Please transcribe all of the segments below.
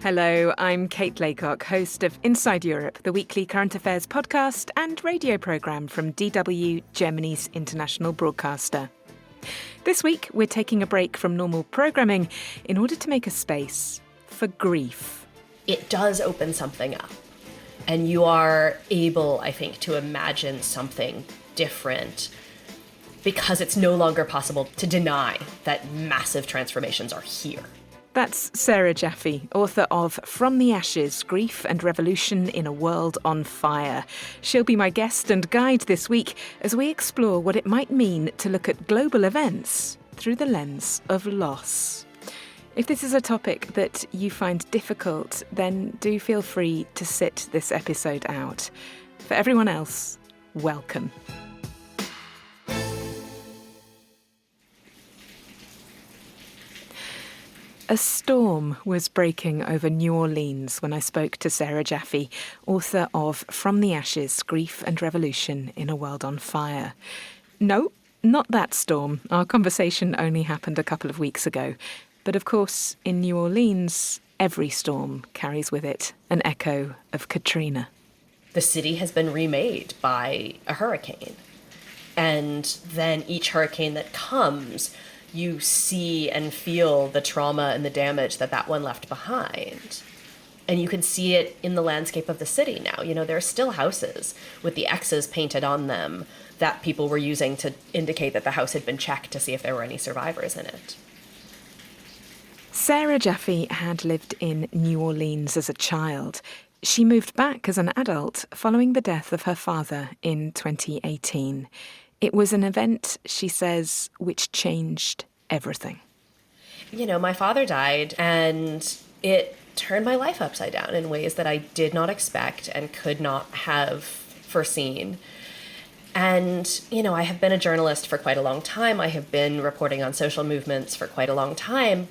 Hello, I'm Kate Laycock, host of Inside Europe, the weekly current affairs podcast and radio programme from DW, Germany's international broadcaster. This week, we're taking a break from normal programming in order to make a space for grief. It does open something up, and you are able, I think, to imagine something different because it's no longer possible to deny that massive transformations are here. That's Sarah Jaffe, author of From the Ashes, Grief and Revolution in a World on Fire. She'll be my guest and guide this week as we explore what it might mean to look at global events through the lens of loss. If this is a topic that you find difficult, then do feel free to sit this episode out. For everyone else, welcome. A storm was breaking over New Orleans when I spoke to Sarah Jaffe, author of From the Ashes, Grief and Revolution in a World on Fire. No, not that storm. Our conversation only happened a couple of weeks ago. But of course, in New Orleans, every storm carries with it an echo of Katrina. The city has been remade by a hurricane. And then each hurricane that comes, you see and feel the trauma and the damage that one left behind. And you can see it in the landscape of the city now. You know, there are still houses with the X's painted on them that people were using to indicate that the house had been checked to see if there were any survivors in it. Sarah Jaffe had lived in New Orleans as a child. She moved back as an adult following the death of her father in 2018. It was an event, she says, which changed everything. You know, my father died, and it turned my life upside down in ways that I did not expect and could not have foreseen. And, you know, I have been a journalist for quite a long time. I have been reporting on social movements for quite a long time.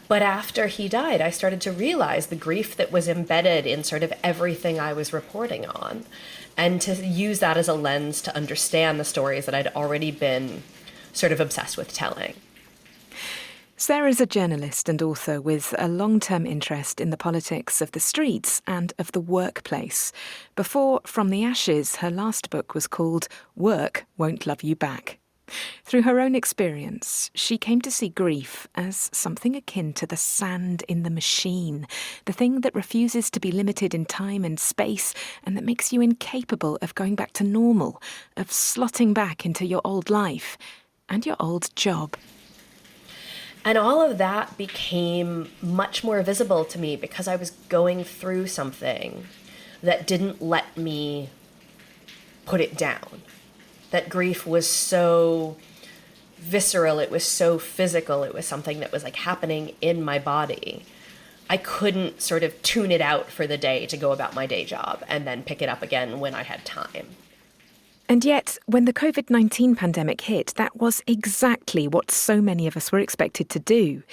But after he died, I started to realize the grief that was embedded in sort of everything I was reporting on, and to use that as a lens to understand the stories that I'd already been sort of obsessed with telling. Sarah's a journalist and author with a long-term interest in the politics of the streets and of the workplace. Before From the Ashes, her last book was called Work Won't Love You Back. Through her own experience, she came to see grief as something akin to the sand in the machine, the thing that refuses to be limited in time and space and that makes you incapable of going back to normal, of slotting back into your old life and your old job. And all of that became much more visible to me because I was going through something that didn't let me put it down. That grief was so visceral, it was so physical, it was something that was like happening in my body. I couldn't sort of tune it out for the day to go about my day job and then pick it up again when I had time. And yet, when the COVID-19 pandemic hit, that was exactly what so many of us were expected to do.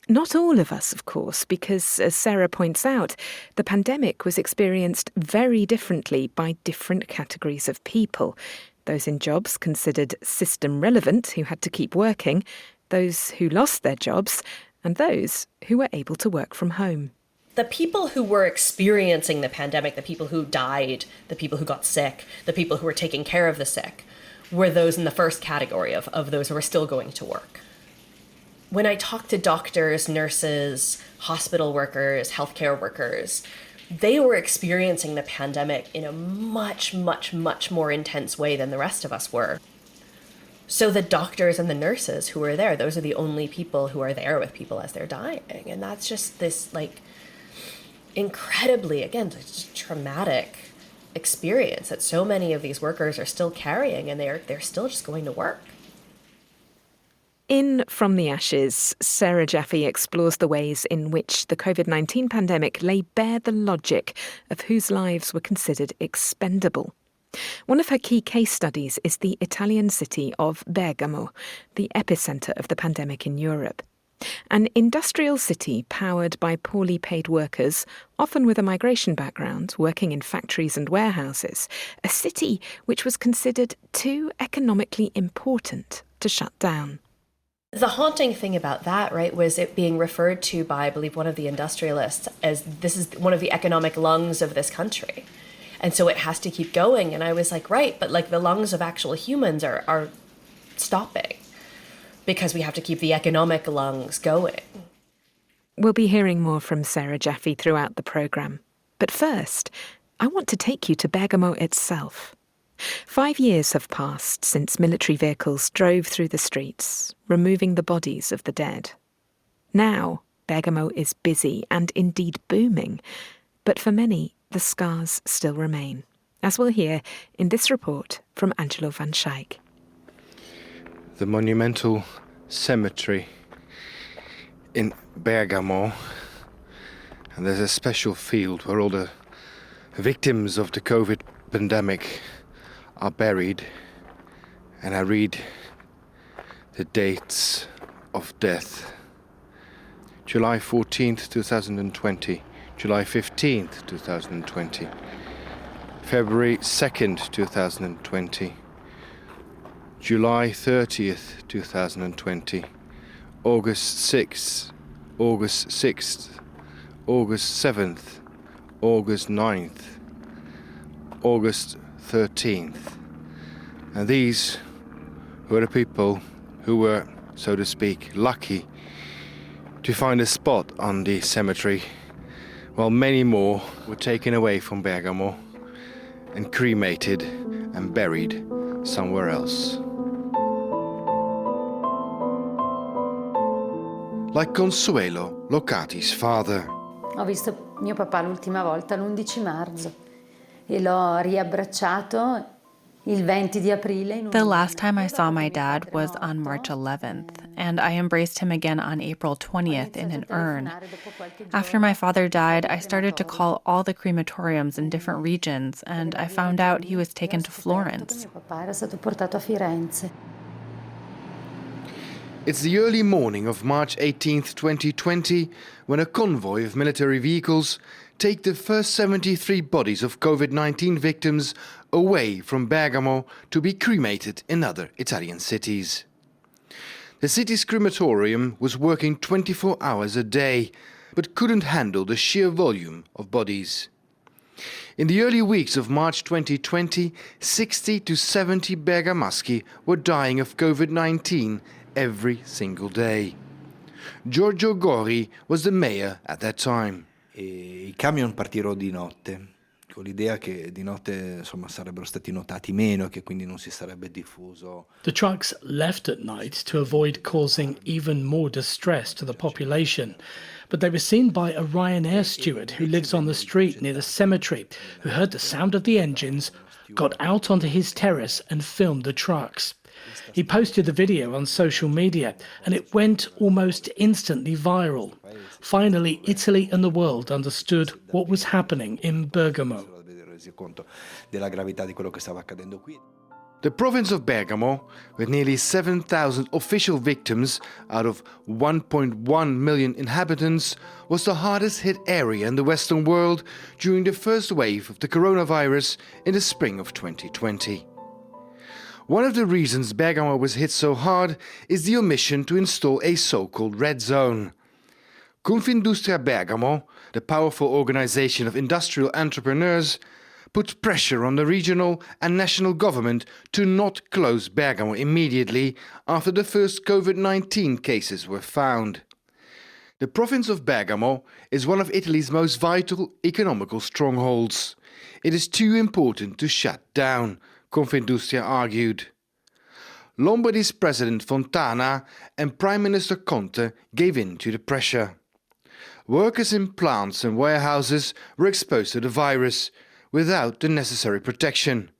Not all of us, of course, because, as Sarah points out, the pandemic was experienced very differently by different categories of people. Those in jobs considered system relevant who had to keep working, those who lost their jobs, and those who were able to work from home. The people who were experiencing the pandemic, the people who died, the people who got sick, the people who were taking care of the sick, were those in the first category of those who were still going to work. When I talk to doctors, nurses, hospital workers, healthcare workers, they were experiencing the pandemic in a much, much, much more intense way than the rest of us were. So the doctors and the nurses who were there, those are the only people who are there with people as they're dying. And that's just this, like, incredibly, again, just traumatic experience that so many of these workers are still carrying, and they're still just going to work. In From the Ashes, Sarah Jaffe explores the ways in which the COVID-19 pandemic lay bare the logic of whose lives were considered expendable. One of her key case studies is the Italian city of Bergamo, the epicentre of the pandemic in Europe. An industrial city powered by poorly paid workers, often with a migration background, working in factories and warehouses. A city which was considered too economically important to shut down. The haunting thing about that, right, was it being referred to by, I believe, one of the industrialists as this is one of the economic lungs of this country. And so it has to keep going. And I was like, right, but like the lungs of actual humans are stopping because we have to keep the economic lungs going. We'll be hearing more from Sarah Jaffe throughout the programme. But first, I want to take you to Bergamo itself. 5 years have passed since military vehicles drove through the streets, removing the bodies of the dead. Now, Bergamo is busy and indeed booming, but for many, the scars still remain, as we'll hear in this report from Angelo van Schaik. The monumental cemetery in Bergamo, and there's a special field where all the victims of the COVID pandemic are buried, and I read the dates of death. July 14th, 2020, July 15th, 2020, February 2nd, 2020, July 30th, 2020, August 6th, August 6th, August 7th, August 9th, August 13th. And these were the people who were, so to speak, lucky to find a spot on the cemetery, while many more were taken away from Bergamo and cremated and buried somewhere else. Like Consuelo, Locati's father. Ho visto mio papà l'ultima volta l'11 marzo e l'ho riabbracciato il 20 di aprile. The last time I saw my dad was on March 11th, and I embraced him again on April 20th in an urn. After my father died, I started to call all the crematoriums in different regions, and I found out he was taken to Florence. Mio papà era stato portato a Firenze. It's the early morning of March 18th, 2020, when a convoy of military vehicles take the first 73 bodies of COVID-19 victims away from Bergamo to be cremated in other Italian cities. The city's crematorium was working 24 hours a day, but couldn't handle the sheer volume of bodies. In the early weeks of March 2020, 60 to 70 Bergamaschi were dying of COVID-19 every single day. Giorgio Gori was the mayor at that time. I camion partirono di notte, con l'idea che di notte insomma sarebbero stati notati meno e che quindi non si sarebbe diffuso. The trucks left at night to avoid causing even more distress to the population, but they were seen by a Ryanair steward who lives on the street near the cemetery, who heard the sound of the engines, got out onto his terrace and filmed the trucks. He posted the video on social media and it went almost instantly viral. Finally, Italy and the world understood what was happening in Bergamo. The province of Bergamo, with nearly 7,000 official victims out of 1.1 million inhabitants, was the hardest hit area in the Western world during the first wave of the coronavirus in the spring of 2020. One of the reasons Bergamo was hit so hard is the omission to install a so-called red zone. Confindustria Bergamo, the powerful organization of industrial entrepreneurs, put pressure on the regional and national government to not close Bergamo immediately after the first COVID-19 cases were found. The province of Bergamo is one of Italy's most vital economical strongholds. It is too important to shut down, Confindustria argued. Lombardy's President Fontana and Prime Minister Conte gave in to the pressure. Workers in plants and warehouses were exposed to the virus without the necessary protection.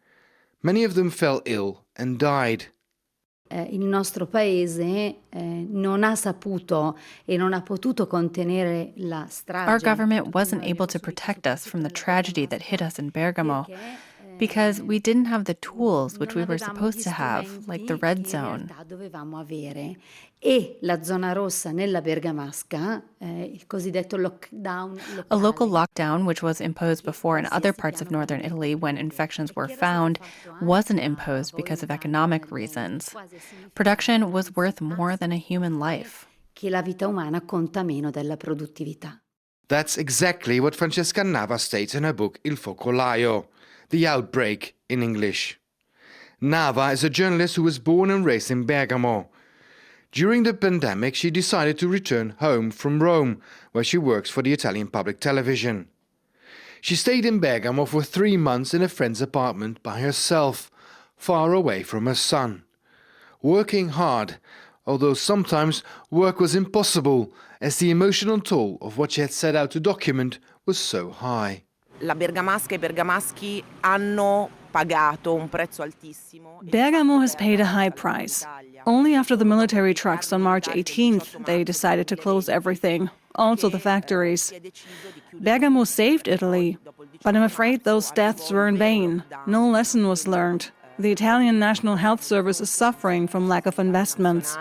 Many of them fell ill and died. Il nostro paese non ha saputo e non ha potuto contenere la strage. Our government wasn't able to protect us from the tragedy that hit us in Bergamo because we didn't have the tools which we were supposed to have, like the red zone. E la zona rossa nella Bergamasca, il cosiddetto lockdown A local locale. lockdown, which was imposed before in other parts of northern Italy when infections were found, wasn't imposed because of economic reasons. Production was worth more than a human life. Che la vita umana conta meno della produttività. That's exactly what Francesca Nava states in her book Il Focolaio, The Outbreak in English. Nava is a journalist who was born and raised in Bergamo. During the pandemic, she decided to return home from Rome, where she works for the Italian public television. She stayed in Bergamo for 3 months in a friend's apartment by herself, far away from her son. Working hard, although sometimes work was impossible, as the emotional toll of what she had set out to document was so high. La bergamasca e i bergamaschi hanno pagato un prezzo altissimo. Bergamo has paid a high price. Only after the military trucks on March 18th, they decided to close everything, also the factories. Bergamo saved Italy, but I'm afraid those deaths were in vain. No lesson was learned. The Italian National Health Service is suffering from lack of investments.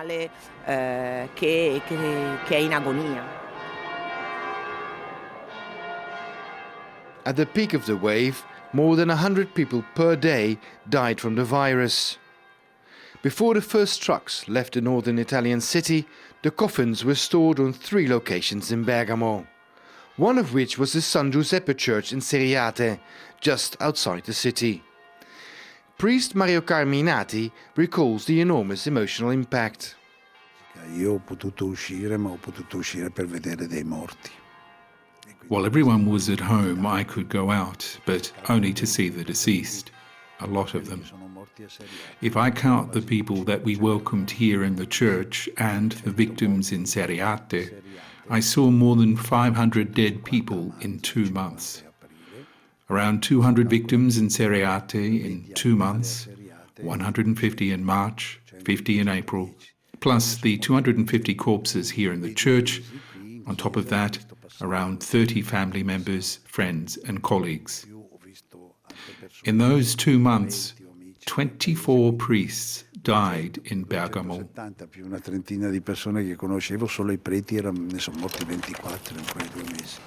Che è in agonia. At the peak of the wave, more than 100 people per day died from the virus. Before the first trucks left the northern Italian city, the coffins were stored on 3 locations in Bergamo, one of which was the San Giuseppe Church in Seriate, just outside the city. Priest Mario Carminati recalls the enormous emotional impact. Io ho potuto uscire, ma ho potuto uscire per vedere dei morti. While everyone was at home, I could go out, but only to see the deceased, a lot of them. If I count the people that we welcomed here in the church and the victims in Seriate, I saw more than 500 dead people in 2 months. Around 200 victims in Seriate in 2 months, 150 in March, 50 in April, plus the 250 corpses here in the church. On top of that, around 30 family members, friends and colleagues. In those 2 months, 24 priests died in Bergamo. Più una trentina di persone che conoscevo, solo i preti ne sono morti 24 in quei 2 mesi.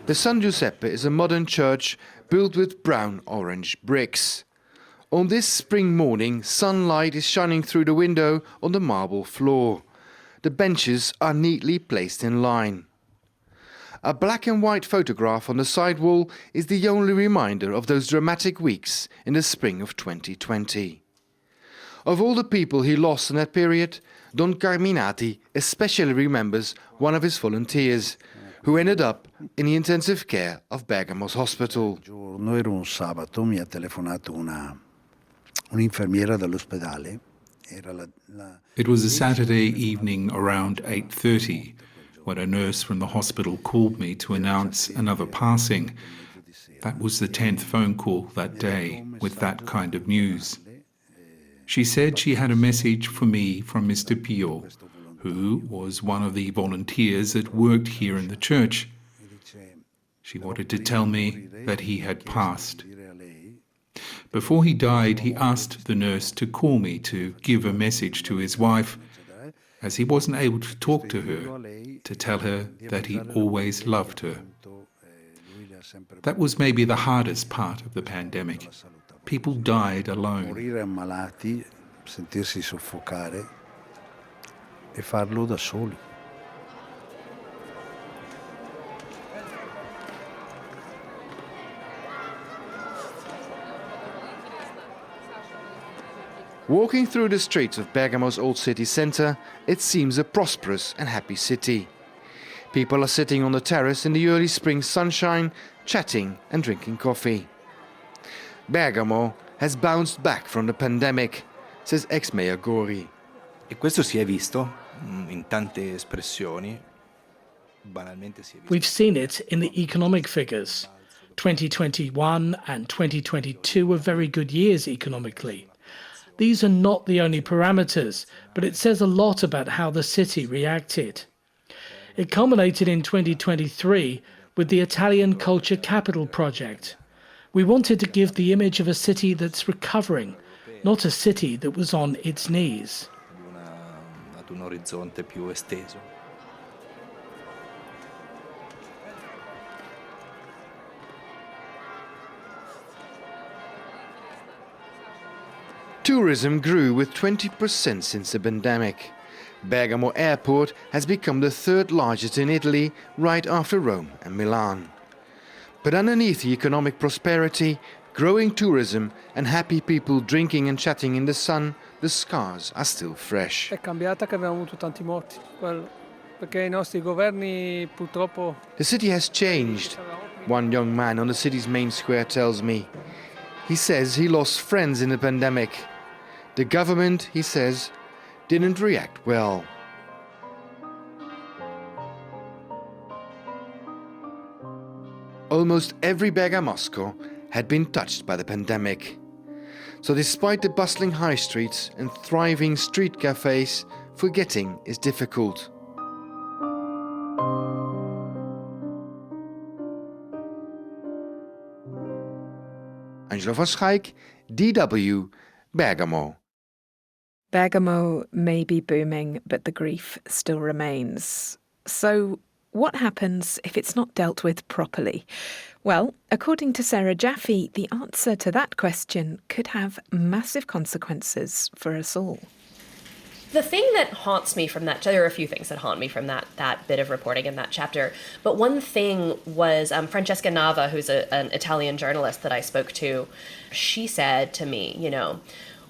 The San Giuseppe is a modern church built with brown-orange bricks. On this spring morning, sunlight is shining through the window on the marble floor. The benches are neatly placed in line. A black and white photograph on the side wall is the only reminder of those dramatic weeks in the spring of 2020. Of all the people he lost in that period, Don Carminati especially remembers one of his volunteers, who ended up in the intensive care of Bergamo's hospital. Era un sabato, mi ha telefonato un'infermiera dall'ospedale. It was a Saturday evening around 8:30 when a nurse from the hospital called me to announce another passing. That was the 10th phone call that day with that kind of news. She said she had a message for me from Mr. Pio, who was one of the volunteers that worked here in the church. She wanted to tell me that he had passed. Before he died, he asked the nurse to call me to give a message to his wife, as he wasn't able to talk to her, to tell her that he always loved her. That was maybe the hardest part of the pandemic. People died alone. Morire ammalati, sentirsi soffocare e farlo da soli. Walking through the streets of Bergamo's old city centre, it seems a prosperous and happy city. People are sitting on the terrace in the early spring sunshine, chatting and drinking coffee. Bergamo has bounced back from the pandemic, says ex-mayor Gori. E questo si è visto in tante espressioni. Banalmente si è visto. We've seen it in the economic figures. 2021 and 2022 were very good years economically. These are not the only parameters, but it says a lot about how the city reacted. It culminated in 2023 with the Italian Culture Capital project. We wanted to give the image of a city that's recovering, not a city that was on its knees. un orizzonte più esteso. Tourism grew with 20% since the pandemic. Bergamo Airport has become the third largest in Italy, right after Rome and Milan. But underneath the economic prosperity, growing tourism and happy people drinking and chatting in the sun, the scars are still fresh. È cambiata che abbiamo avuto tanti morti, perché i nostri governi purtroppo... The city has changed, one young man on the city's main square tells me. He says he lost friends in the pandemic. The government, he says, didn't react well. Almost every Bergamasco had been touched by the pandemic. So despite the bustling high streets and thriving street cafes, forgetting is difficult. Angelo van Schaik, DW, Bergamo. Bergamo may be booming, but the grief still remains. So what happens if it's not dealt with properly? Well, according to Sarah Jaffe, the answer to that question could have massive consequences for us all. The thing that haunts me from that, there are a few things that haunt me from that bit of reporting in that chapter, but one thing was Francesca Nava, who's an Italian journalist that I spoke to, she said to me,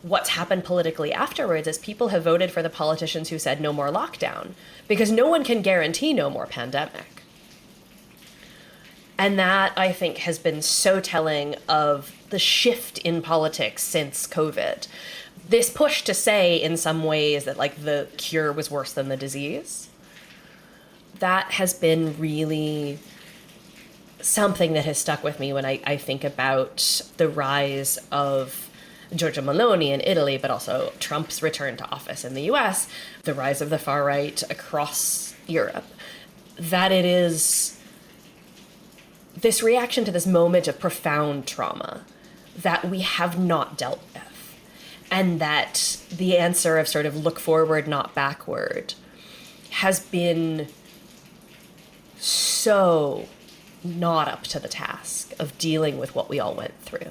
what's happened politically afterwards is people have voted for the politicians who said no more lockdown, because no one can guarantee no more pandemic. And that, I think, has been so telling of the shift in politics since COVID. This push to say, in some ways, that the cure was worse than the disease, that has been really something that has stuck with me when I think about the rise of Giorgia Meloni in Italy, but also Trump's return to office in the US, the rise of the far right across Europe, that it is this reaction to this moment of profound trauma that we have not dealt with. And that the answer of sort of look forward, not backward, has been so not up to the task of dealing with what we all went through.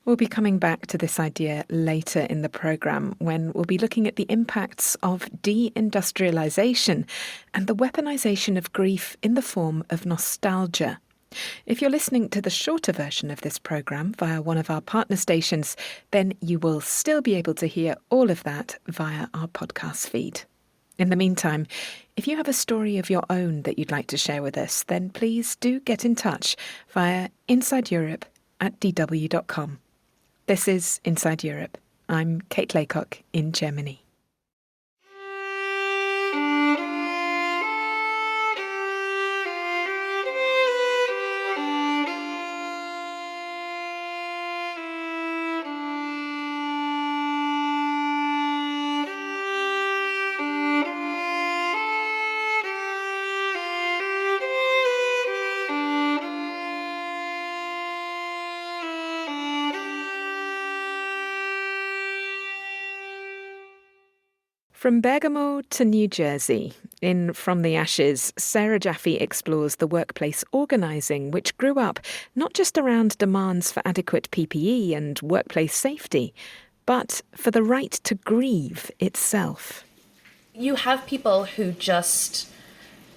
We'll be coming back to this idea later in the programme when we'll be looking at the impacts of deindustrialisation and the weaponisation of grief in the form of nostalgia. If you're listening to the shorter version of this programme via one of our partner stations, then you will still be able to hear all of that via our podcast feed. In the meantime, if you have a story of your own that you'd like to share with us, then please do get in touch via insideeurope@dw.com. This is Inside Europe. I'm Kate Laycock in Germany. From Bergamo to New Jersey, in From the Ashes, Sarah Jaffe explores the workplace organising which grew up not just around demands for adequate PPE and workplace safety, but for the right to grieve itself. You have people who just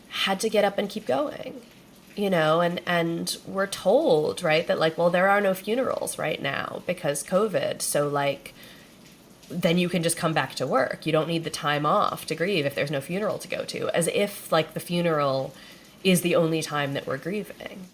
had to get up and keep going, and we're told, right, that there are no funerals right now because COVID, so then you can just come back to work. You don't need the time off to grieve if there's no funeral to go to, as if the funeral is the only time that we're grieving.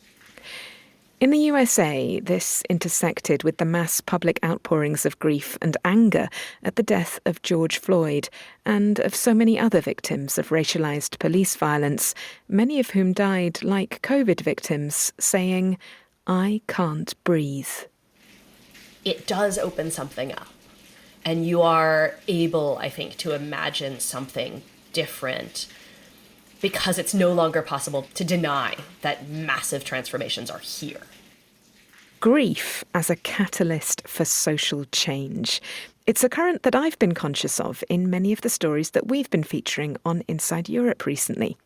In the USA, this intersected with the mass public outpourings of grief and anger at the death of George Floyd and of so many other victims of racialized police violence, many of whom died like COVID victims, saying, "I can't breathe." It does open something up. And you are able, I think, to imagine something different because it's no longer possible to deny that massive transformations are here. Grief as a catalyst for social change. It's a current that I've been conscious of in many of the stories that we've been featuring on Inside Europe recently.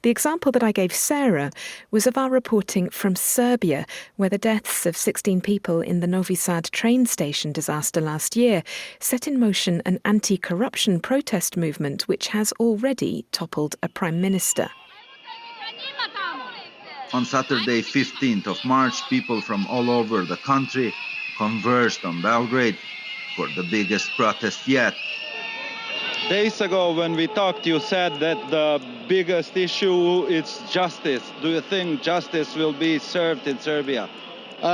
The example that I gave Sarah was of our reporting from Serbia, where the deaths of 16 people in the Novi Sad train station disaster last year set in motion an anti-corruption protest movement which has already toppled a prime minister. On Saturday, 15th of March, people from all over the country converged on Belgrade for the biggest protest yet. Days ago when we talked, you said that the biggest issue is justice. Do you think justice will be served in Serbia?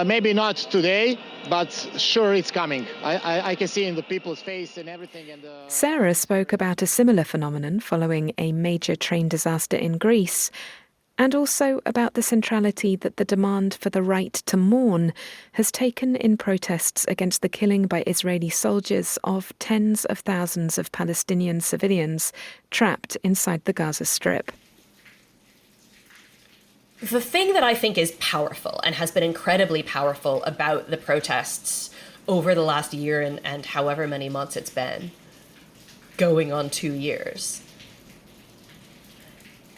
Maybe not today, but sure it's coming. I can see in the people's face and everything. Sarah spoke about a similar phenomenon following a major train disaster in Greece, and also about the centrality that the demand for the right to mourn has taken in protests against the killing by Israeli soldiers of tens of thousands of Palestinian civilians trapped inside the Gaza Strip. The thing that I think is powerful and has been incredibly powerful about the protests over the last year and however many months it's been, going on 2 years,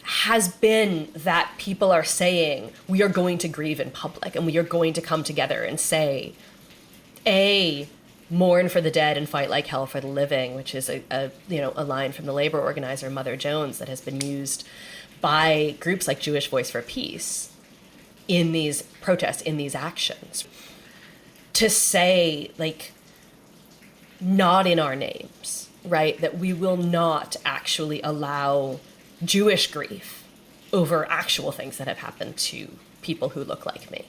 has been that people are saying we are going to grieve in public and we are going to come together and say, A, mourn for the dead and fight like hell for the living, which is a line from the labor organizer Mother Jones that has been used by groups like Jewish Voice for Peace in these protests, in these actions, to say, like, not in our names, right? That we will not actually allow Jewish grief over actual things that have happened to people who look like me.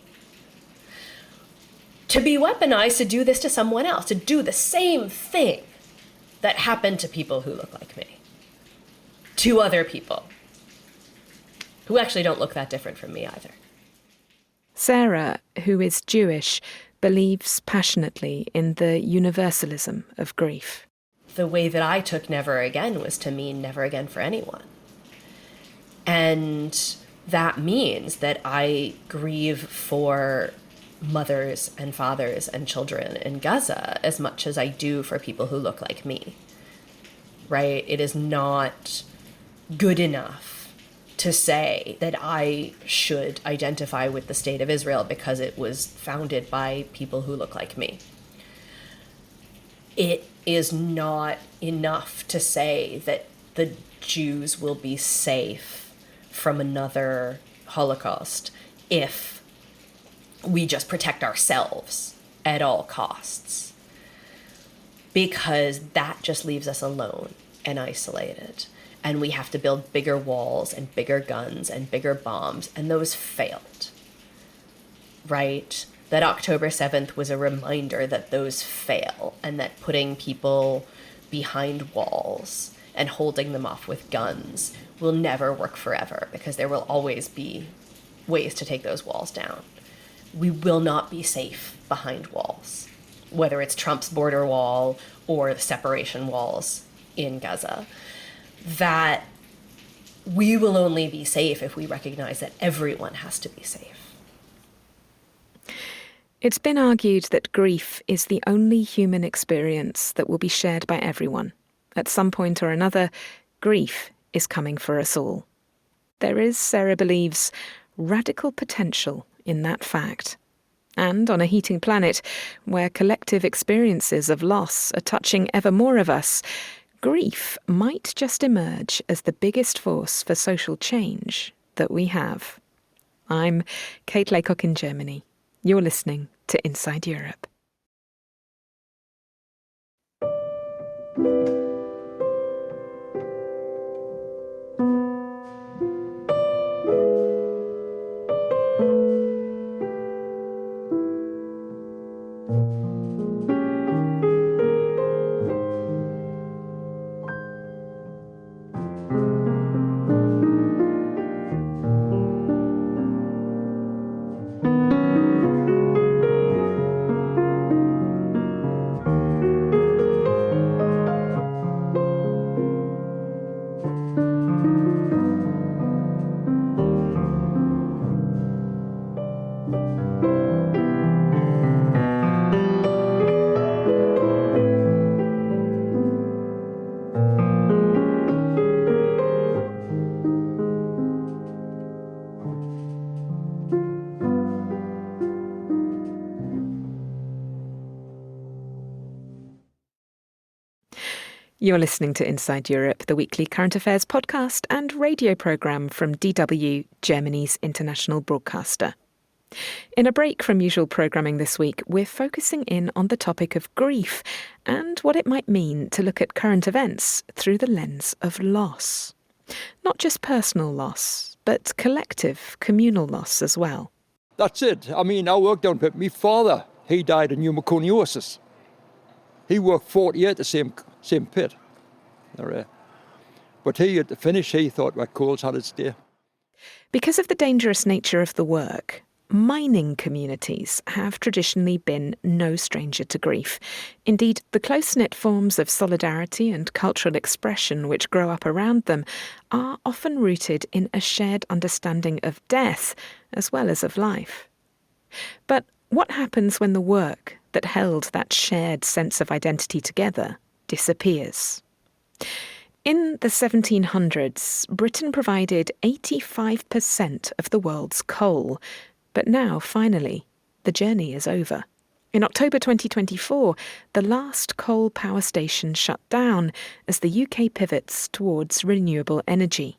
To be weaponized to do this to someone else, to do the same thing that happened to people who look like me, to other people who actually don't look that different from me either. Sarah, who is Jewish, believes passionately in the universalism of grief. The way that I took never again was to mean never again for anyone. And that means that I grieve for mothers and fathers and children in Gaza as much as I do for people who look like me, right? It is not good enough to say that I should identify with the state of Israel because it was founded by people who look like me. It is not enough to say that the Jews will be safe from another Holocaust if we just protect ourselves at all costs, because that just leaves us alone and isolated, and we have to build bigger walls and bigger guns and bigger bombs, and those failed, right? That October 7th was a reminder that those fail, and that putting people behind walls and holding them off with guns will never work forever, because there will always be ways to take those walls down. We will not be safe behind walls, whether it's Trump's border wall or the separation walls in Gaza. That we will only be safe if we recognize that everyone has to be safe. It's been argued that grief is the only human experience that will be shared by everyone. At some point or another, grief is coming for us all. There is, Sarah believes, radical potential in that fact. And on a heating planet, where collective experiences of loss are touching ever more of us, grief might just emerge as the biggest force for social change that we have. I'm Kate Laycock in Germany. You're listening to Inside Europe. You're listening to Inside Europe, the weekly current affairs podcast and radio programme from DW, Germany's international broadcaster. In a break from usual programming this week, we're focusing in on the topic of grief and what it might mean to look at current events through the lens of loss. Not just personal loss, but collective, communal loss as well. That's it. I mean, I worked down pit. My father, he died of pneumoconiosis. He worked 40 years at the same pit. But he, at the finish, he thought that coal's had its day. Because of the dangerous nature of the work, mining communities have traditionally been no stranger to grief. Indeed, the close-knit forms of solidarity and cultural expression which grow up around them are often rooted in a shared understanding of death as well as of life. But what happens when the work that held that shared sense of identity together disappears? In the 1700s, Britain provided 85% of the world's coal. But now, finally, the journey is over. In October 2024, the last coal power station shut down as the UK pivots towards renewable energy.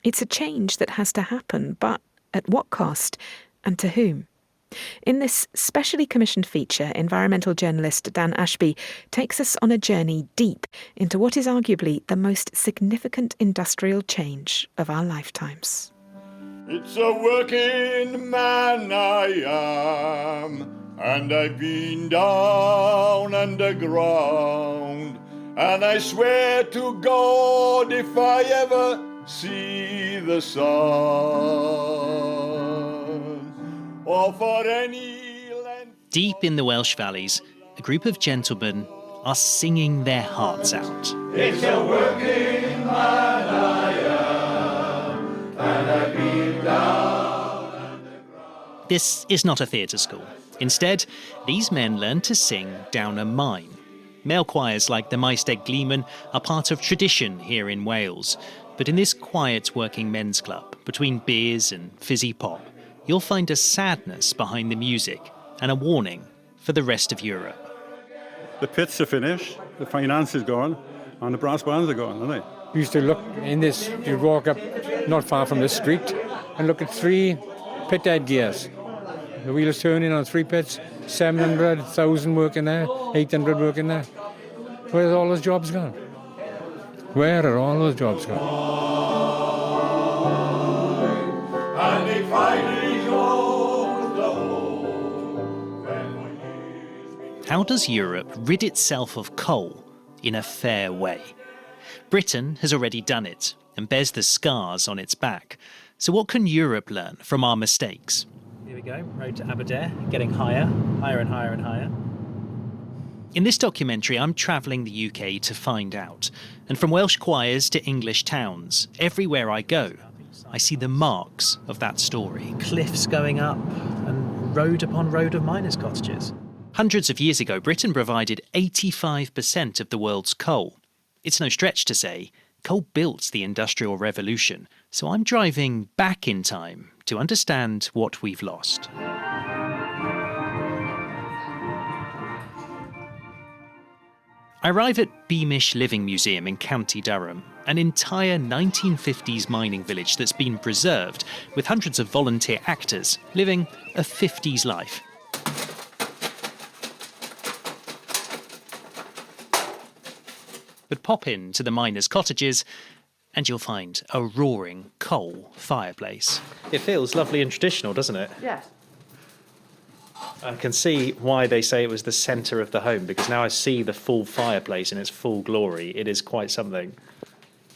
It's a change that has to happen, but at what cost and to whom? In this specially commissioned feature, environmental journalist Dan Ashby takes us on a journey deep into what is arguably the most significant industrial change of our lifetimes. It's a working man I am, and I've been down underground, and I swear to God if I ever see the sun, or for any length... Deep in the Welsh valleys, a group of gentlemen are singing their hearts out. It's a working man I am, and I've been down underground. This is not a theatre school. Instead, these men learn to sing down a mine. Male choirs like the Maesteg Gleeman are part of tradition here in Wales. But in this quiet working men's club, between beers and fizzy pop, you'll find a sadness behind the music and a warning for the rest of Europe. The pits are finished, the finance is gone, and the brass bands are gone, aren't they? You used to look in this, you'd walk up not far from the street and look at 3 pit head gears. The wheels turning on 3 pits, 700, 1,000 working there, 800 working there. Where's all those jobs gone? Where are all those jobs gone? And they finally closed the hole. How does Europe rid itself of coal in a fair way? Britain has already done it and bears the scars on its back. So what can Europe learn from our mistakes? Here we go, road to Aberdare, getting higher, higher and higher and higher. In this documentary, I'm travelling the UK to find out. And from Welsh choirs to English towns, everywhere I go, I see the marks of that story. Cliffs going up and road upon road of miners' cottages. Hundreds of years ago, Britain provided 85% of the world's coal. It's no stretch to say coal built the Industrial Revolution. So I'm driving back in time to understand what we've lost. I arrive at Beamish Living Museum in County Durham, an entire 1950s mining village that's been preserved, with hundreds of volunteer actors living a 50s life. But pop in to the miners' cottages and you'll find a roaring coal fireplace. It feels lovely and traditional, doesn't it? Yes. I can see why they say it was the centre of the home, because now I see the full fireplace in its full glory. It is quite something.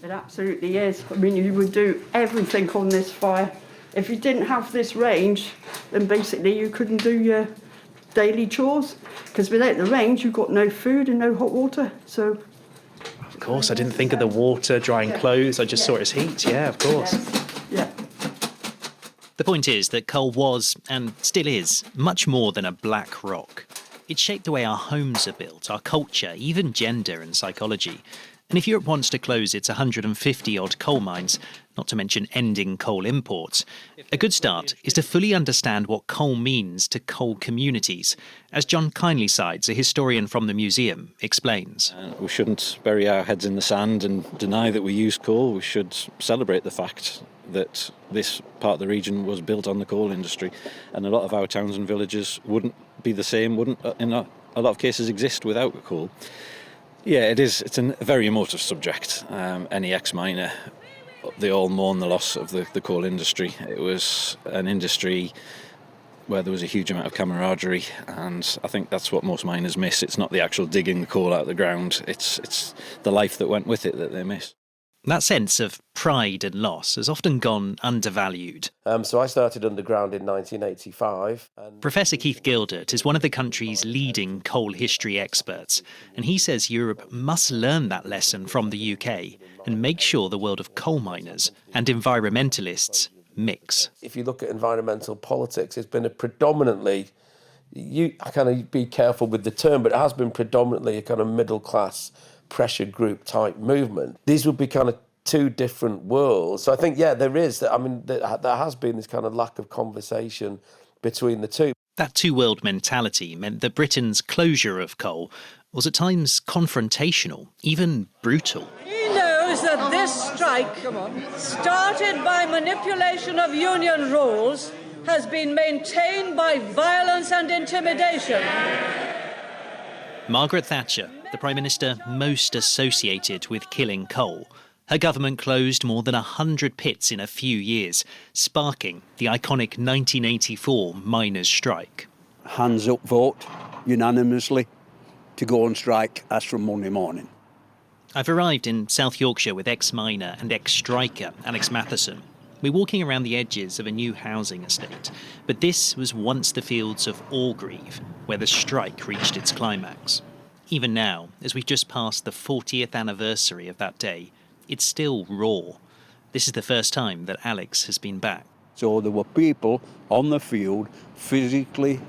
It absolutely is. I mean, you would do everything on this fire. If you didn't have this range, then basically you couldn't do your daily chores, because without the range, you've got no food and no hot water. So, of course, I didn't think of the water, drying clothes. I just saw it as heat. Yeah, of course. Yeah. The point is that coal was, and still is, much more than a black rock. It shaped the way our homes are built, our culture, even gender and psychology. And if Europe wants to close its 150-odd coal mines, not to mention ending coal imports, a good start is to fully understand what coal means to coal communities, as John Kindlysides, a historian from the museum, explains. We shouldn't bury our heads in the sand and deny that we use coal. We should celebrate the fact that this part of the region was built on the coal industry, and a lot of our towns and villages wouldn't be the same, wouldn't in a lot of cases exist without coal. Yeah, it is. It's a very emotive subject. Any ex-miner, they all mourn the loss of the coal industry. It was an industry where there was a huge amount of camaraderie, and I think that's what most miners miss. It's not the actual digging the coal out of the ground. It's the life that went with it that they miss. That sense of pride and loss has often gone undervalued. So I started underground in 1985. Professor Keith Gildert is one of the country's leading coal history experts, and he says Europe must learn that lesson from the UK and make sure the world of coal miners and environmentalists mix. If you look at environmental politics, it's been a predominantly, I kind of be careful with the term, but it has been predominantly a kind of middle class pressure group type movement. These would be kind of two different worlds. So I think, yeah, there is. I mean, there has been this kind of lack of conversation between the two. That two-world mentality meant that Britain's closure of coal was at times confrontational, even brutal. He knows that this strike, started by manipulation of union rules, has been maintained by violence and intimidation. Margaret Thatcher, the Prime Minister most associated with killing coal, her government closed more than 100 pits in a few years, sparking the iconic 1984 miners' strike. Hands up vote, unanimously, to go on strike as from Monday morning. I've arrived in South Yorkshire with ex-miner and ex-striker Alex Matheson. We're walking around the edges of a new housing estate, but this was once the fields of Orgreave, where the strike reached its climax. Even now, as we've just passed the 40th anniversary of that day, it's still raw. This is the first time that Alex has been back. So there were people on the field physically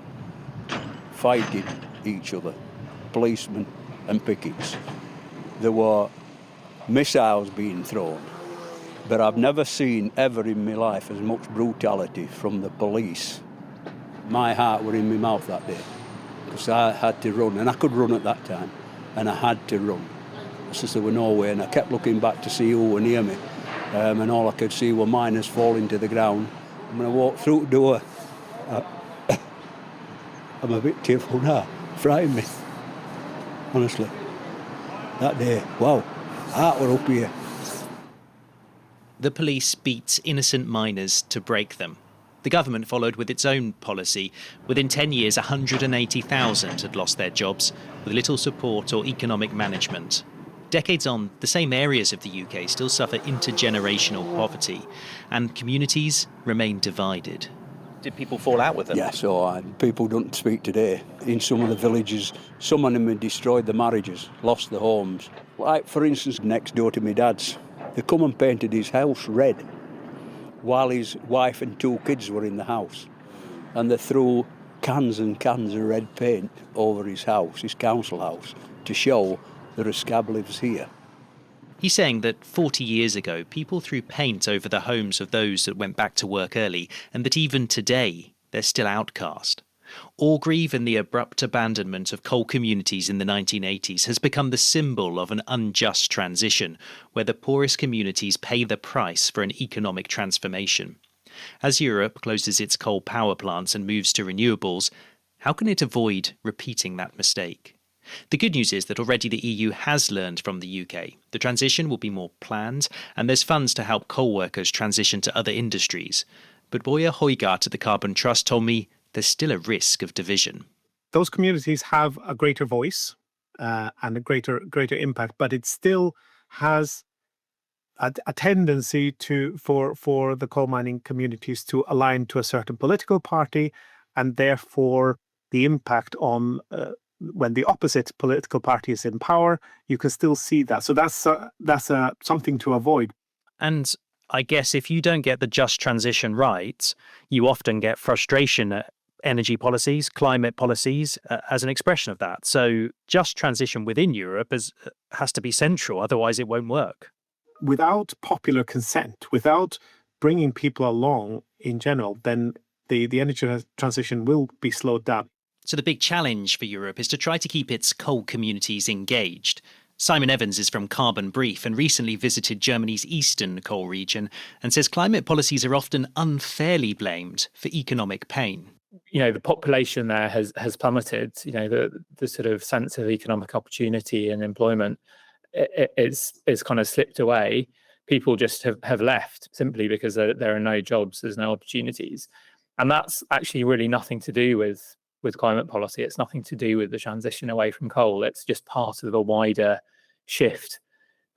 fighting each other, policemen and pickets. There were missiles being thrown. But I've never seen ever in my life as much brutality from the police. My heart were in my mouth that day because I had to run, and I could run at that time, and I had to run. Since there were no way, and I kept looking back to see who were near me, and all I could see were miners falling to the ground. And when I walked through the door, I'm a bit tearful now. Frightened me, honestly. That day, wow, heart were up here. The police beat innocent miners to break them. The government followed with its own policy. Within 10 years, 180,000 had lost their jobs, with little support or economic management. Decades on, the same areas of the UK still suffer intergenerational poverty, and communities remain divided. Did people fall out with them? Yeah, so people don't speak today. In some of the villages, some of them had destroyed the marriages, lost the homes. Like, for instance, next door to my dad's, they come and painted his house red while his wife and two kids were in the house. And they threw cans and cans of red paint over his house, his council house, to show that a scab lives here. He's saying that 40 years ago, people threw paint over the homes of those that went back to work early, and that even today, they're still outcast. Orgreave and the abrupt abandonment of coal communities in the 1980s has become the symbol of an unjust transition, where the poorest communities pay the price for an economic transformation. As Europe closes its coal power plants and moves to renewables, how can it avoid repeating that mistake? The good news is that already the EU has learned from the UK. The transition will be more planned, and there's funds to help coal workers transition to other industries. But Boya Hoygaard at the Carbon Trust told me there's still a risk of division. Those communities have a greater voice and a greater impact, but it still has a tendency for the coal mining communities to align to a certain political party, and therefore the impact on when the opposite political party is in power, you can still see that. So that's something to avoid. And I guess if you don't get the just transition right, you often get frustration at energy policies, climate policies, as an expression of that. So just transition within Europe has to be central, otherwise it won't work. Without popular consent, without bringing people along in general, then the energy transition will be slowed down. So the big challenge for Europe is to try to keep its coal communities engaged. Simon Evans is from Carbon Brief and recently visited Germany's eastern coal region and says climate policies are often unfairly blamed for economic pain. The population there has plummeted. The sort of sense of economic opportunity and employment is kind of slipped away. People just have left simply because there are no jobs, there's no opportunities. And that's actually really nothing to do with climate policy. It's nothing to do with the transition away from coal. It's just part of a wider shift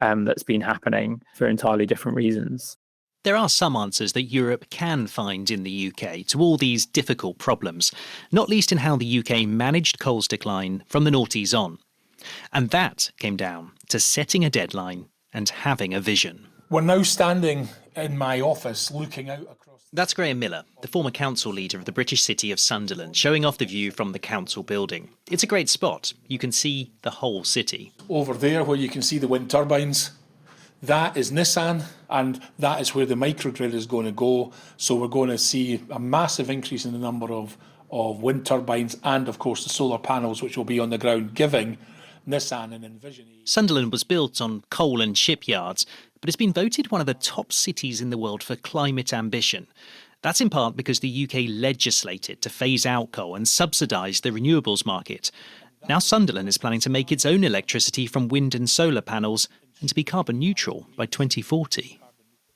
that's been happening for entirely different reasons. There are some answers that Europe can find in the UK to all these difficult problems, not least in how the UK managed coal's decline from the noughties on. And that came down to setting a deadline and having a vision. We're now standing in my office looking out across... That's Graham Miller, the former council leader of the British city of Sunderland, showing off the view from the council building. It's a great spot. You can see the whole city. Over there where you can see the wind turbines, that is Nissan, and that is where the microgrid is going to go. So we're going to see a massive increase in the number of wind turbines and, of course, the solar panels which will be on the ground, giving Nissan an Envision. Sunderland was built on coal and shipyards, but it's been voted one of the top cities in the world for climate ambition. That's in part because the UK legislated to phase out coal and subsidise the renewables market. Now Sunderland is planning to make its own electricity from wind and solar panels and to be carbon neutral by 2040.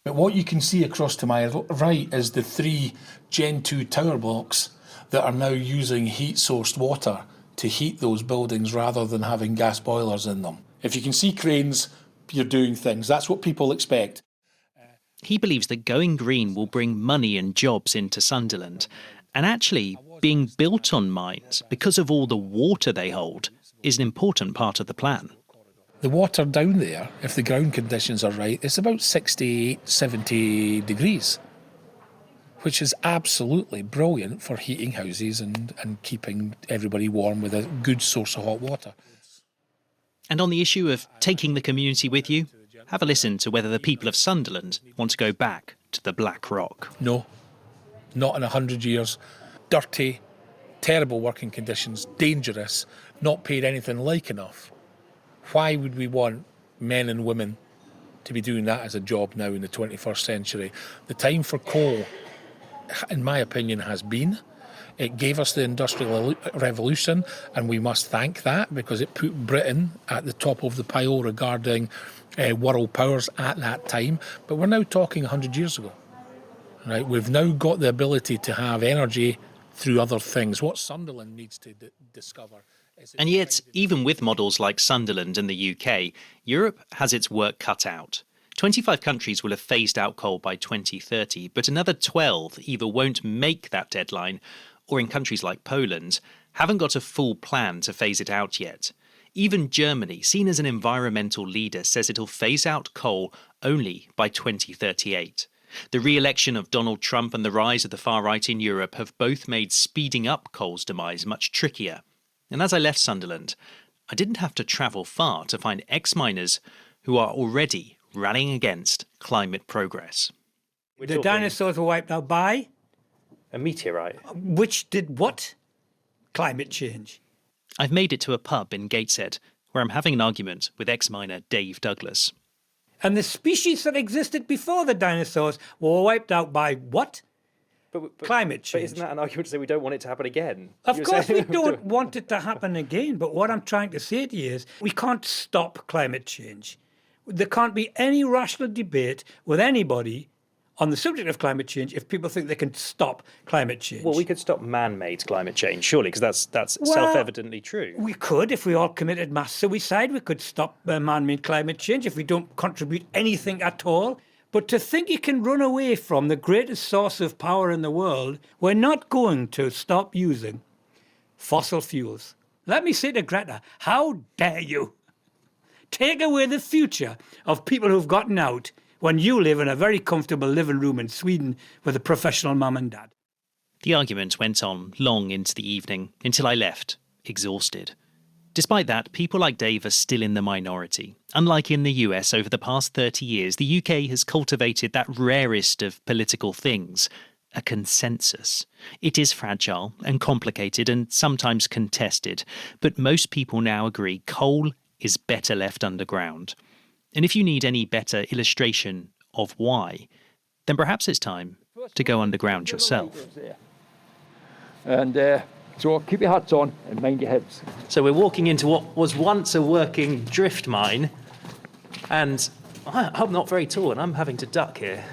But what you can see across to my right is the 3 Gen 2 tower blocks that are now using heat-sourced water to heat those buildings rather than having gas boilers in them. If you can see cranes, you're doing things. That's what people expect. He believes that going green will bring money and jobs into Sunderland. And actually, being built on mines, because of all the water they hold, is an important part of the plan. The water down there, if the ground conditions are right, it's about 68, 70 degrees, which is absolutely brilliant for heating houses and keeping everybody warm with a good source of hot water. And on the issue of taking the community with you, have a listen to whether the people of Sunderland want to go back to the Black Rock. No, not in 100 years. Dirty, terrible working conditions, dangerous, not paid anything like enough. Why would we want men and women to be doing that as a job now in the 21st century? The time for coal, in my opinion, has been. It gave us the Industrial Revolution, and we must thank that because it put Britain at the top of the pile regarding world powers at that time. But we're now talking 100 years ago. Right? We've now got the ability to have energy through other things. What Sunderland needs to discover. And yet, even with models like Sunderland and the UK, Europe has its work cut out. 25 countries will have phased out coal by 2030, but another 12 either won't make that deadline or, in countries like Poland, haven't got a full plan to phase it out yet. Even Germany, seen as an environmental leader, says it'll phase out coal only by 2038. The re-election of Donald Trump and the rise of the far right in Europe have both made speeding up coal's demise much trickier. And as I left Sunderland, I didn't have to travel far to find ex-miners who are already rallying against climate progress. The dinosaurs were wiped out by? A meteorite. Which did what? Climate change. I've made it to a pub in Gateshead, where I'm having an argument with ex-miner Dave Douglas. And the species that existed before the dinosaurs were wiped out by what? But climate change. But isn't that an argument to say we don't want it to happen again? Of course we don't want it to happen again, but what I'm trying to say to you is we can't stop climate change. There can't be any rational debate with anybody on the subject of climate change if people think they can stop climate change. Well, we could stop man-made climate change, surely, because that's self-evidently true. We could, if we all committed mass suicide, we could stop man-made climate change if we don't contribute anything at all. But to think you can run away from the greatest source of power in the world, we're not going to stop using fossil fuels. Let me say to Greta, how dare you take away the future of people who've gotten out when you live in a very comfortable living room in Sweden with a professional mum and dad. The argument went on long into the evening, until I left, exhausted. Despite that, people like Dave are still in the minority. Unlike in the US over the past 30 years, the UK has cultivated that rarest of political things, a consensus. It is fragile and complicated and sometimes contested, but most people now agree coal is better left underground. And if you need any better illustration of why, then perhaps it's time to go underground yourself. And so keep your hats on and mind your heads. So we're walking into what was once a working drift mine, and I'm not very tall and I'm having to duck here.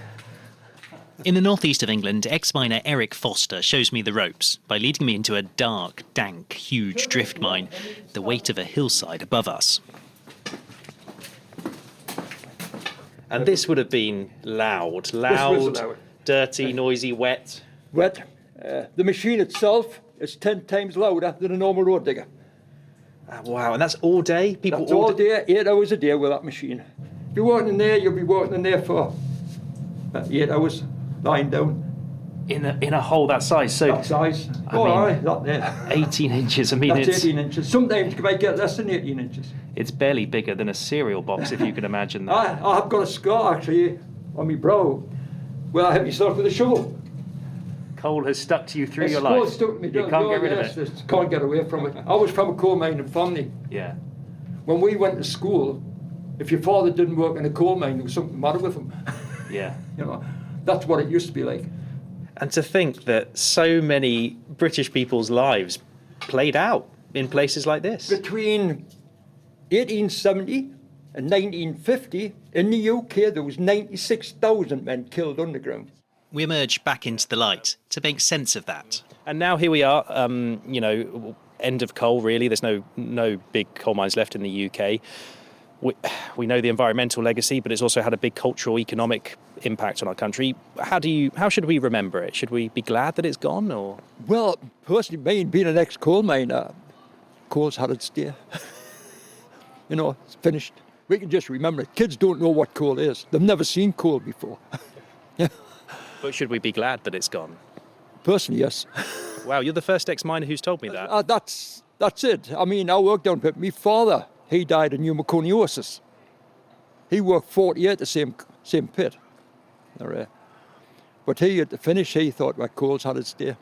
In the northeast of England, ex-miner Eric Foster shows me the ropes by leading me into a dark, dank, huge drift mine, the weight of a hillside above us. And this would have been loud, dirty, noisy, wet. Wet. The machine itself is 10 times louder than a normal road digger. Wow, and that's all day? That's all day, 8 hours a day with that machine. If you're working in there, you'll be working in there for 8 hours, lying down. In a hole that size? So that size. That there. 18 inches. I mean, that's 18 inches. Sometimes you might get less than 18 inches. It's barely bigger than a cereal box, if you can imagine that. I have got a scar, actually, on my brow, where I hit myself with a shovel. Coal has stuck to you through your life. Coal stuck to me. You can't get rid of it. Can't get away from it. I was from a coal mining family. Yeah. When we went to school, if your father didn't work in a coal mine, there was something the matter with him. Yeah. You know, that's what it used to be like. And to think that so many British people's lives played out in places like this. Between 1870 and 1950, in the UK, there was 96,000 men killed underground. We emerge back into the light to make sense of that. And now here we are, end of coal, really. There's no big coal mines left in the UK. We know the environmental legacy, but it's also had a big cultural, economic impact on our country. How should we remember it? Should we be glad that it's gone, or? Well, personally, me being an ex-coal miner, coal's had its day. It's finished. We can just remember it. Kids don't know what coal is. They've never seen coal before. Yeah. But should we be glad that it's gone? Personally, yes. Wow, you're the first ex-miner who's told me that. That's it. I mean, I worked down pit. My father, he died of pneumoconiosis. He worked 40 years at the same pit. But he, at the finish, he thought, well, coal's had its day.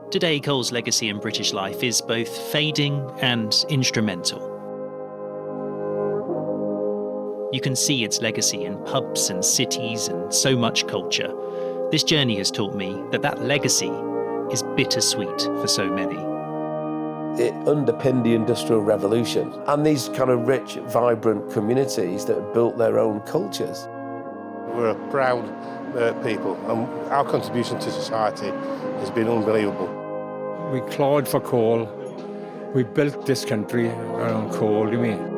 Today, coal's legacy in British life is both fading and instrumental. You can see its legacy in pubs and cities and so much culture. This journey has taught me that legacy is bittersweet for so many. It underpinned the Industrial Revolution and these kind of rich, vibrant communities that have built their own cultures. We're a proud people, and our contribution to society has been unbelievable. We clawed for coal. We built this country around coal, do you mean?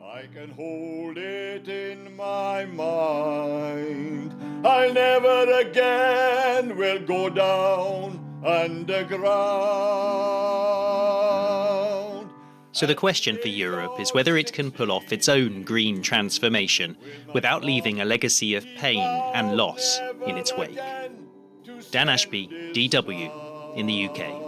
I can hold it in my mind. I never again will go down underground. So the question for Europe is whether it can pull off its own green transformation without leaving a legacy of pain and loss in its wake. Dan Ashby, DW, in the UK.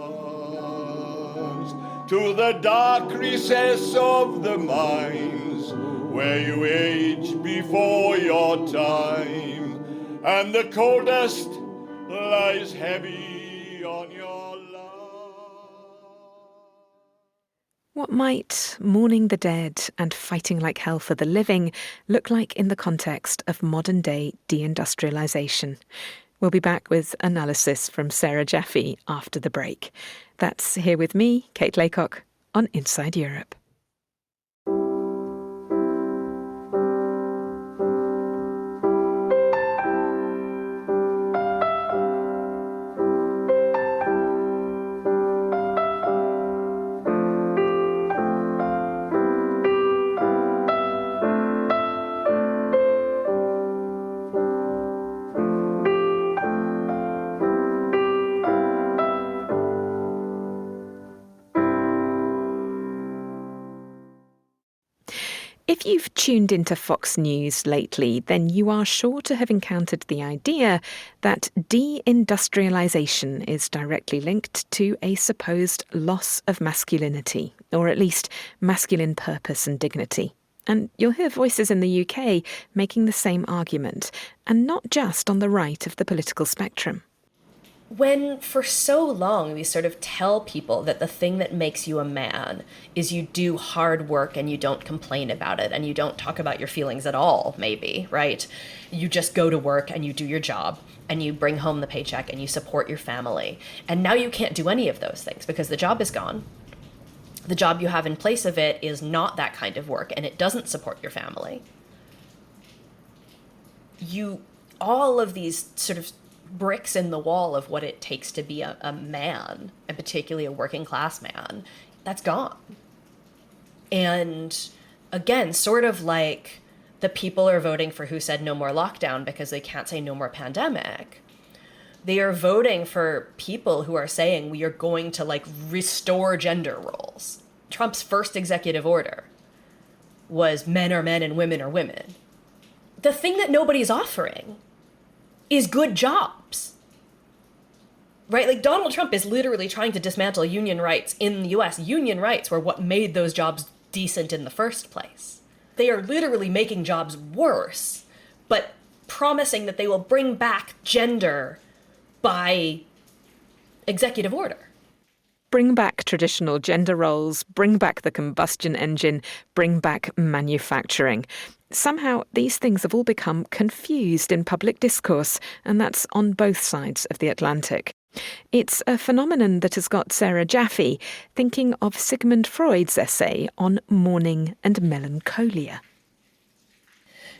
To the dark recess of the mines, where you age before your time, and the coal dust lies heavy on your What might mourning the dead and fighting like hell for the living look like in the context of modern-day deindustrialisation? We'll be back with analysis from Sarah Jaffe after the break. That's Here With Me, Kate Laycock, on Inside Europe. tuned into Fox News lately, then you are sure to have encountered the idea that deindustrialisation is directly linked to a supposed loss of masculinity, or at least masculine purpose and dignity. And you'll hear voices in the UK making the same argument, and not just on the right of the political spectrum. When for so long we sort of tell people that the thing that makes you a man is you do hard work and you don't complain about it and you don't talk about your feelings at all, maybe, right? You just go to work and you do your job and you bring home the paycheck and you support your family. And now you can't do any of those things because the job is gone. The job you have in place of it is not that kind of work and it doesn't support your family. All of these sort of bricks in the wall of what it takes to be a man, and particularly a working class man, that's gone. And again, sort of like the people are voting for who said no more lockdown because they can't say no more pandemic. They are voting for people who are saying we are going to restore gender roles. Trump's first executive order was men are men and women are women. The thing that nobody's offering is good jobs, right? Donald Trump is literally trying to dismantle union rights in the US. Union rights were what made those jobs decent in the first place. They are literally making jobs worse, but promising that they will bring back gender by executive order. Bring back traditional gender roles, bring back the combustion engine, bring back manufacturing. Somehow, these things have all become confused in public discourse, and that's on both sides of the Atlantic. It's a phenomenon that has got Sarah Jaffe thinking of Sigmund Freud's essay on mourning and melancholia.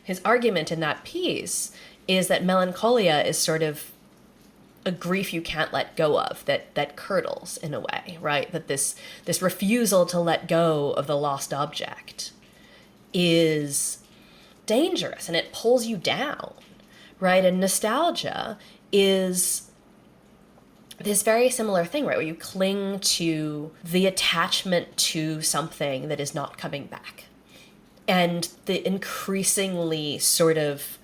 His argument in that piece is that melancholia is sort of a grief you can't let go of, that curdles in a way, right? That this refusal to let go of the lost object is dangerous and it pulls you down, right? And nostalgia is this very similar thing, right? Where you cling to the attachment to something that is not coming back. And the increasingly sort of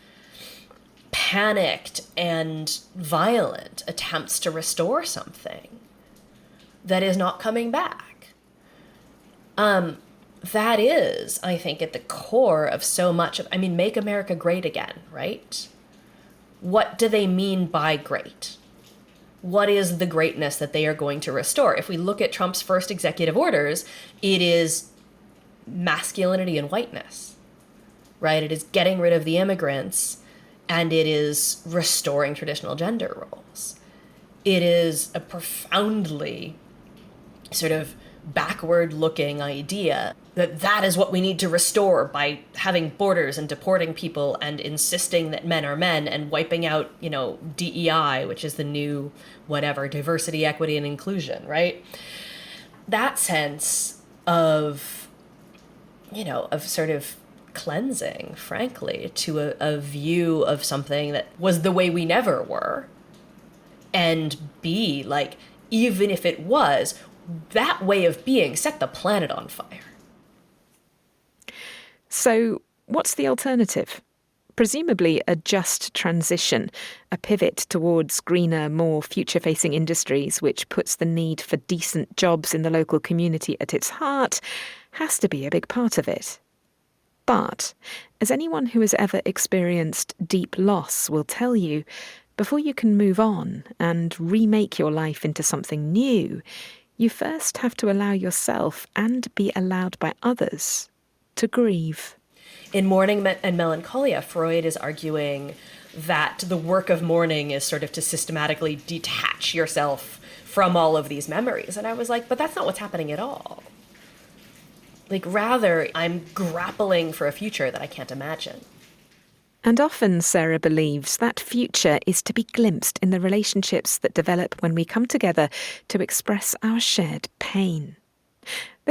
panicked and violent attempts to restore something that is not coming back. That is, I think, at the core of so much of, Make America Great Again, right? What do they mean by great? What is the greatness that they are going to restore? If we look at Trump's first executive orders, it is masculinity and whiteness, right? It is getting rid of the immigrants and it is restoring traditional gender roles. It is a profoundly sort of backward-looking idea that is what we need to restore by having borders and deporting people and insisting that men are men and wiping out, DEI, which is the new whatever, diversity, equity, and inclusion, right? That sense of, of sort of cleansing, frankly, to a view of something that was the way we never were, and B, even if it was, that way of being set the planet on fire. So what's the alternative? Presumably a just transition, a pivot towards greener, more future-facing industries, which puts the need for decent jobs in the local community at its heart, has to be a big part of it. But, as anyone who has ever experienced deep loss will tell you, before you can move on and remake your life into something new, you first have to allow yourself and be allowed by others to grieve. In Mourning and Melancholia, Freud is arguing that the work of mourning is sort of to systematically detach yourself from all of these memories. And I was like, but that's not what's happening at all. Rather, I'm grappling for a future that I can't imagine. And often, Sarah believes, that future is to be glimpsed in the relationships that develop when we come together to express our shared pain.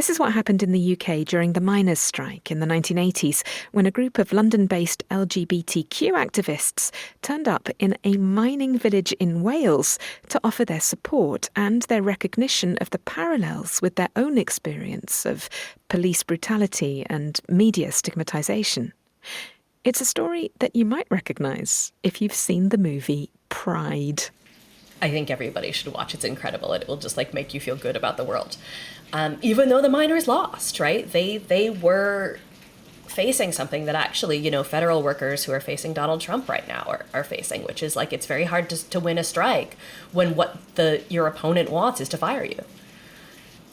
This is what happened in the UK during the miners' strike in the 1980s, when a group of London-based LGBTQ activists turned up in a mining village in Wales to offer their support and their recognition of the parallels with their own experience of police brutality and media stigmatisation. It's a story that you might recognise if you've seen the movie Pride. I think everybody should watch. It's incredible. It will just make you feel good about the world. Even though the miners lost, right? They were facing something that actually, federal workers who are facing Donald Trump right now are facing, which is it's very hard to win a strike when what your opponent wants is to fire you.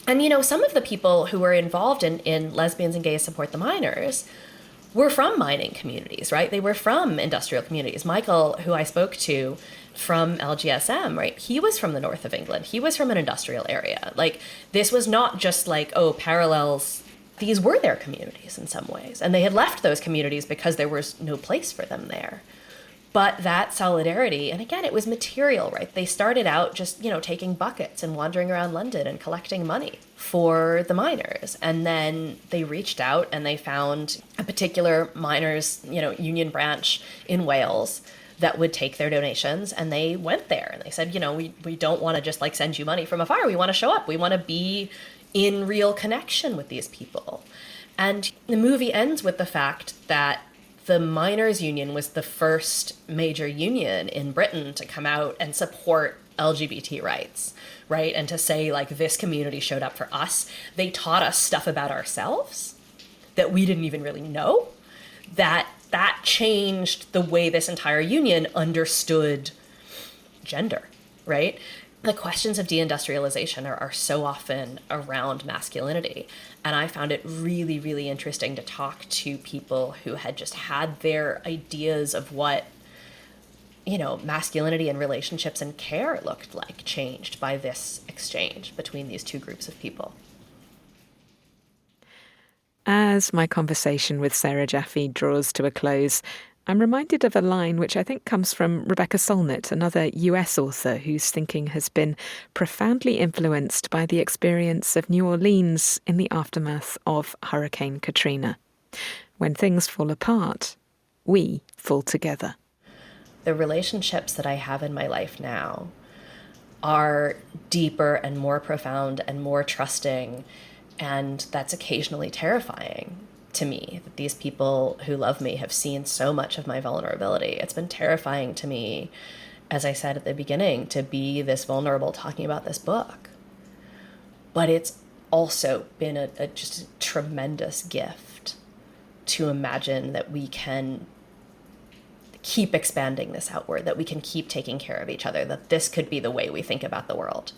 And, some of the people who were involved in Lesbians and Gays Support the Miners were from mining communities, right? They were from industrial communities. Michael, who I spoke to from LGSM, right? He was from the north of England. He was from an industrial area. This was not just parallels. These were their communities in some ways. And they had left those communities because there was no place for them there. But that solidarity, and again, it was material, right? They started out just, taking buckets and wandering around London and collecting money for the miners. And then they reached out and they found a particular miners, union branch in Wales that would take their donations, and they went there and they said, we don't want to just send you money from afar. We want to show up. We want to be in real connection with these people. And the movie ends with the fact that the miners' union was the first major union in Britain to come out and support LGBT rights, right? And to say this community showed up for us. They taught us stuff about ourselves that we didn't even really know, that changed the way this entire union understood gender, right? The questions of deindustrialization are so often around masculinity. And I found it really, really interesting to talk to people who had just had their ideas of what, masculinity and relationships and care looked like changed by this exchange between these two groups of people. As my conversation with Sarah Jaffe draws to a close, I'm reminded of a line which I think comes from Rebecca Solnit, another US author whose thinking has been profoundly influenced by the experience of New Orleans in the aftermath of Hurricane Katrina. When things fall apart, we fall together. The relationships that I have in my life now are deeper and more profound and more trusting, and that's occasionally terrifying to me, that these people who love me have seen so much of my vulnerability. It's been terrifying to me, as I said at the beginning, to be this vulnerable talking about this book. But it's also been just a tremendous gift to imagine that we can keep expanding this outward, that we can keep taking care of each other, that this could be the way we think about the world,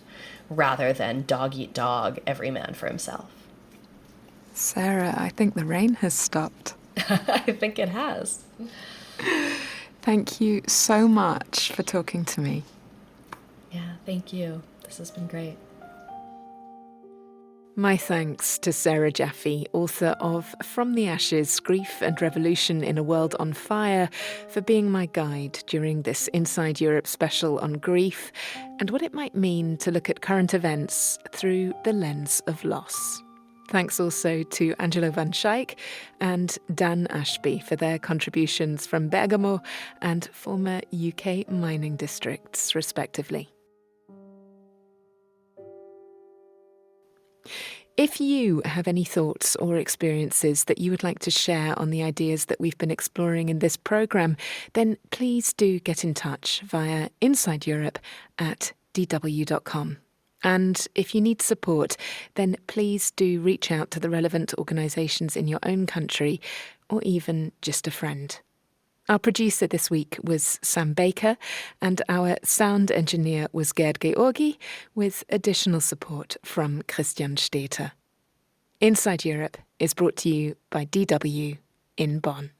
rather than dog eat dog, every man for himself. Sarah, I think the rain has stopped. I think it has. Thank you so much for talking to me. Yeah, thank you. This has been great. My thanks to Sarah Jaffe, author of From the Ashes, Grief and Revolution in a World on Fire, for being my guide during this Inside Europe special on grief and what it might mean to look at current events through the lens of loss. Thanks also to Angelo van Schaik and Dan Ashby for their contributions from Bergamo and former UK mining districts, respectively. If you have any thoughts or experiences that you would like to share on the ideas that we've been exploring in this programme, then please do get in touch via insideeurope@dw.com. And if you need support, then please do reach out to the relevant organisations in your own country, or even just a friend. Our producer this week was Sam Baker, and our sound engineer was Gerd Georgi, with additional support from Christian Steter. Inside Europe is brought to you by DW in Bonn.